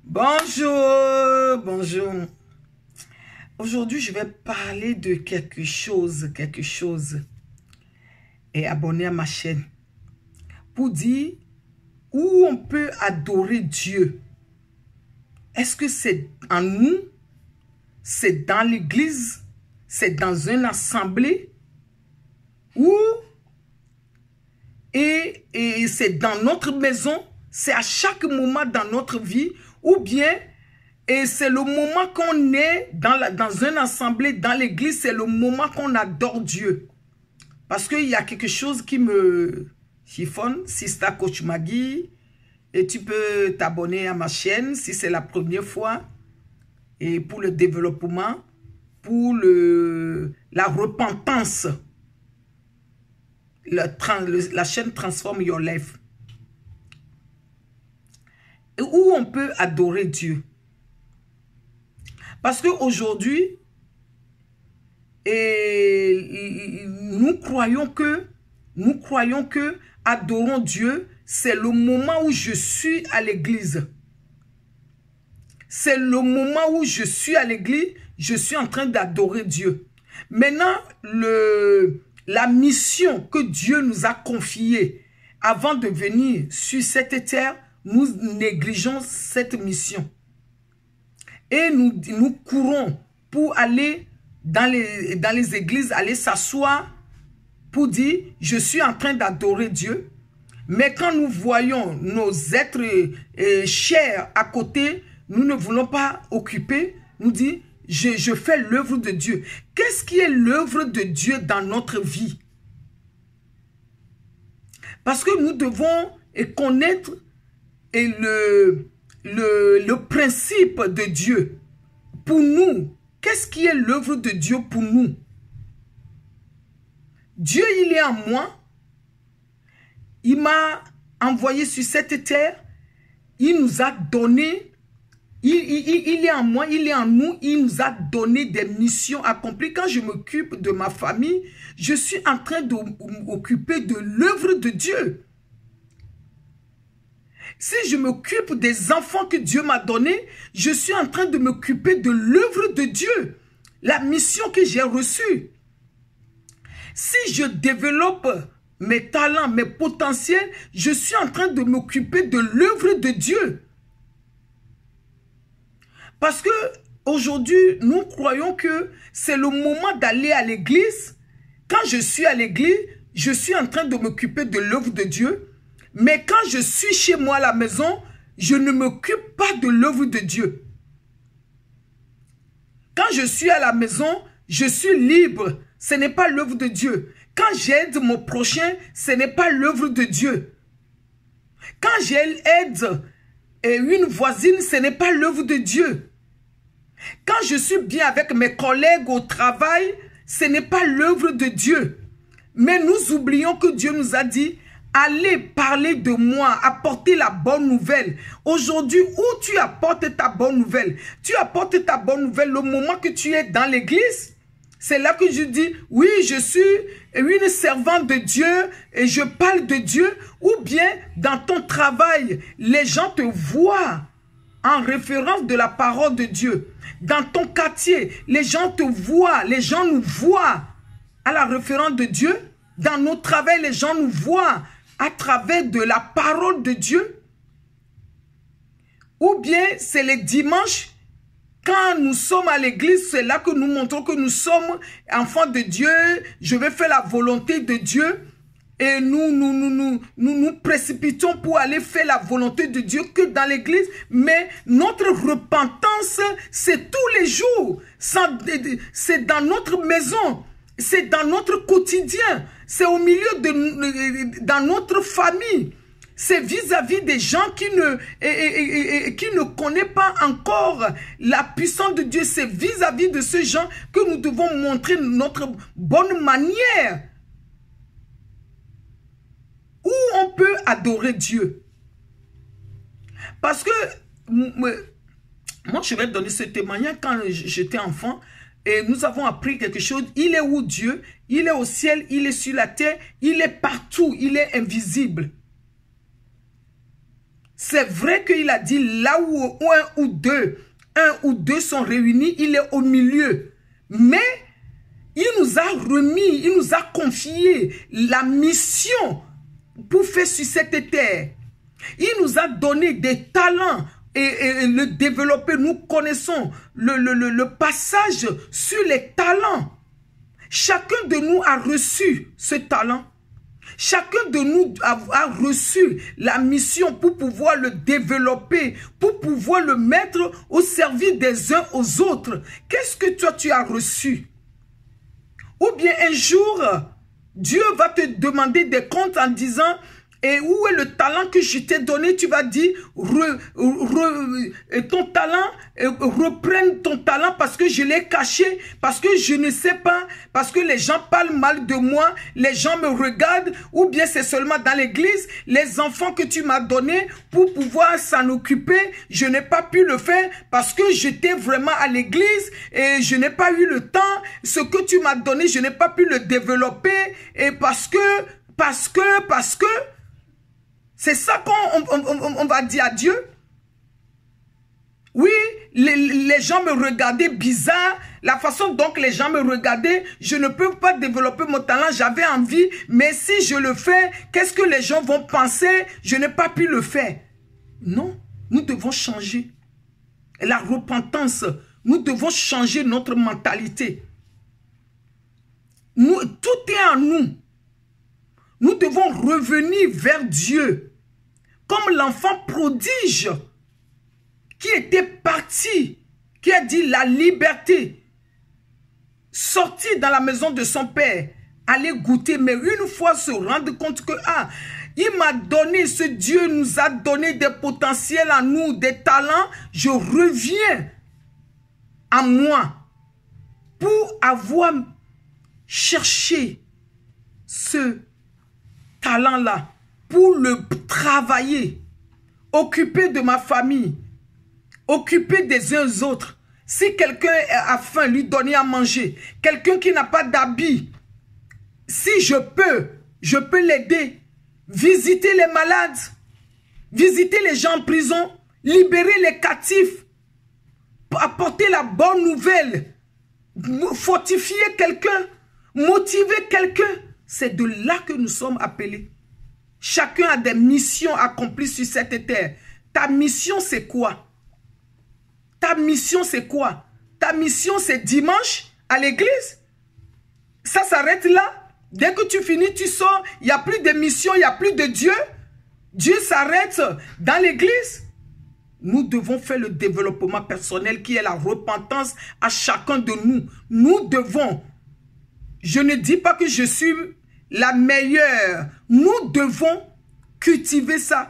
Bonjour, bonjour. Aujourd'hui, je vais parler de quelque chose, et abonner à ma chaîne pour dire où on peut adorer Dieu. Est-ce que c'est en nous? C'est dans l'église? C'est dans une assemblée? Ou et c'est dans notre maison? C'est à chaque moment dans notre vie? Ou bien et c'est le moment qu'on est dans une assemblée, dans l'église, c'est le moment qu'on adore Dieu. Parce qu'il y a quelque chose qui me chiffonne. Sista Coach Maggie, et tu peux t'abonner à ma chaîne si c'est la première fois. Et pour le développement, pour la repentance. La chaîne Transform Your Life. Et où on peut adorer Dieu. Parce qu'aujourd'hui, nous croyons que adorons Dieu, c'est le moment où je suis à l'église. C'est le moment où je suis à l'église, je suis en train d'adorer Dieu. Maintenant, la mission que Dieu nous a confiée avant de venir sur cette terre, nous négligeons cette mission. Et nous courons pour aller dans les églises, aller s'asseoir pour dire, je suis en train d'adorer Dieu. Mais quand nous voyons nos êtres chers à côté, nous ne voulons pas occuper, nous dire, je fais l'œuvre de Dieu. Qu'est-ce qui est l'œuvre de Dieu dans notre vie? Parce que nous devons connaître le principe de Dieu. Pour nous, qu'est-ce qui est l'œuvre de Dieu pour nous? Dieu, il est en moi. Il m'a envoyé sur cette terre. Il nous a donné, il est en moi, il est en nous. Il nous a donné des missions accomplies. Quand je m'occupe de ma famille, je suis en train de m'occuper de l'œuvre de Dieu. Si je m'occupe des enfants que Dieu m'a donnés, je suis en train de m'occuper de l'œuvre de Dieu. La mission que j'ai reçue. Si je développe mes talents, mes potentiels, je suis en train de m'occuper de l'œuvre de Dieu. Parce que aujourd'hui, nous croyons que c'est le moment d'aller à l'église. Quand je suis à l'église, je suis en train de m'occuper de l'œuvre de Dieu. Mais quand je suis chez moi à la maison, je ne m'occupe pas de l'œuvre de Dieu. Quand je suis à la maison, je suis libre. Ce n'est pas l'œuvre de Dieu. Quand j'aide mon prochain, ce n'est pas l'œuvre de Dieu. Quand j'aide une voisine, ce n'est pas l'œuvre de Dieu. Quand je suis bien avec mes collègues au travail, ce n'est pas l'œuvre de Dieu. Mais nous oublions que Dieu nous a dit, allez parler de moi, apporter la bonne nouvelle. Aujourd'hui, où tu apportes ta bonne nouvelle? Tu apportes ta bonne nouvelle le moment que tu es dans l'église. C'est là que je dis, oui, je suis une servante de Dieu et je parle de Dieu. Ou bien, dans ton travail, les gens te voient en référence de la parole de Dieu. Dans ton quartier, les gens te voient, les gens nous voient à la référence de Dieu. Dans nos travails, les gens nous voient à travers de la parole de Dieu. Ou bien, c'est les dimanches. Quand nous sommes à l'église, c'est là que nous montrons que nous sommes enfants de Dieu. Je vais faire la volonté de Dieu. Et nous précipitons pour aller faire la volonté de Dieu que dans l'église. Mais notre repentance, c'est tous les jours. C'est dans notre maison. C'est dans notre quotidien. C'est au milieu dans notre famille. C'est vis-à-vis des gens qui ne connaissent pas encore la puissance de Dieu. C'est vis-à-vis de ces gens que nous devons montrer notre bonne manière. Où on peut adorer Dieu. Parce que, moi je vais donner ce témoignage quand j'étais enfant. Et nous avons appris quelque chose. Il est où Dieu? Il est au ciel, il est sur la terre, il est partout, il est invisible. C'est vrai qu'il a dit là où un ou deux sont réunis, il est au milieu. Mais il nous a remis, il nous a confié la mission pour faire sur cette terre. Il nous a donné des talents et le développer. Nous connaissons le passage sur les talents. Chacun de nous a reçu ce talent. Chacun de nous a reçu la mission pour pouvoir le développer, pour pouvoir le mettre au service des uns aux autres. Qu'est-ce que toi tu as reçu? Ou bien un jour, Dieu va te demander des comptes en disant, et où est le talent que je t'ai donné? Tu vas dire, ton talent, reprenne ton talent parce que je l'ai caché, parce que je ne sais pas, parce que les gens parlent mal de moi, les gens me regardent, ou bien c'est seulement dans l'église, les enfants que tu m'as donnés pour pouvoir s'en occuper, je n'ai pas pu le faire parce que j'étais vraiment à l'église et je n'ai pas eu le temps, ce que tu m'as donné, je n'ai pas pu le développer et parce que, c'est ça qu'on va dire à Dieu. Oui, les gens me regardaient bizarre. La façon dont les gens me regardaient, je ne peux pas développer mon talent. J'avais envie, mais si je le fais, qu'est-ce que les gens vont penser? Je n'ai pas pu le faire. Non, nous devons changer. La repentance, nous devons changer notre mentalité. Tout est en nous. Nous devons revenir vers Dieu. Comme l'enfant prodige qui était parti, qui a dit la liberté, sorti dans la maison de son père, aller goûter, mais une fois se rendre compte que, il m'a donné, ce Dieu nous a donné des potentiels en nous, des talents, je reviens à moi pour avoir cherché ce talent-là, pour le travailler, occuper de ma famille, occuper des uns aux autres. Si quelqu'un a faim, lui donner à manger. Quelqu'un qui n'a pas d'habit, si je peux l'aider. Visiter les malades, visiter les gens en prison, libérer les captifs, apporter la bonne nouvelle, fortifier quelqu'un, motiver quelqu'un. C'est de là que nous sommes appelés. Chacun a des missions accomplies sur cette terre. Ta mission, c'est quoi? Ta mission, c'est quoi? Ta mission, c'est dimanche à l'église? Ça s'arrête là? Dès que tu finis, tu sors. Il n'y a plus de mission, il n'y a plus de Dieu. Dieu s'arrête dans l'église. Nous devons faire le développement personnel qui est la repentance à chacun de nous. Nous devons. Je ne dis pas que je suis la meilleure. Nous devons cultiver ça.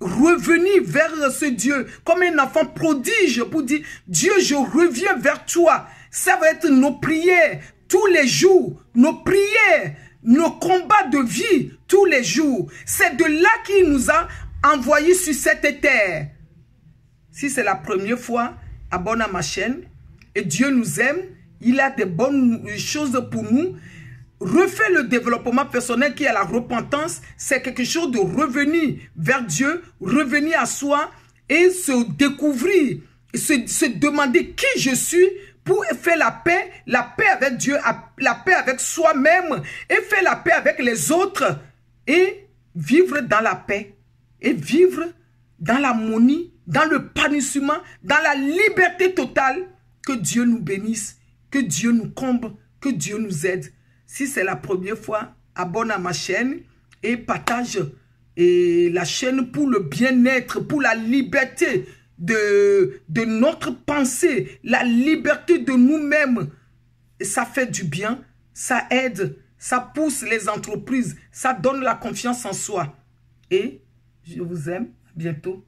Revenir vers ce Dieu comme un enfant prodige pour dire, Dieu, je reviens vers toi. Ça va être nos prières tous les jours, nos prières, nos combats de vie tous les jours. C'est de là qu'il nous a envoyés sur cette terre. Si c'est la première fois, abonne à ma chaîne. Et Dieu nous aime. Il a des bonnes choses pour nous. Refais le développement personnel qui est la repentance. C'est quelque chose de revenir vers Dieu, revenir à soi et se découvrir, se demander qui je suis pour faire la paix avec Dieu, la paix avec soi-même et faire la paix avec les autres et vivre dans la paix et vivre dans l'harmonie, dans le panissement, dans la liberté totale. Que Dieu nous bénisse, que Dieu nous comble, que Dieu nous aide. Si c'est la première fois, abonne à ma chaîne et partage la chaîne pour le bien-être, pour la liberté de notre pensée, la liberté de nous-mêmes. Ça fait du bien, ça aide, ça pousse les entreprises, ça donne la confiance en soi. Et je vous aime, à bientôt.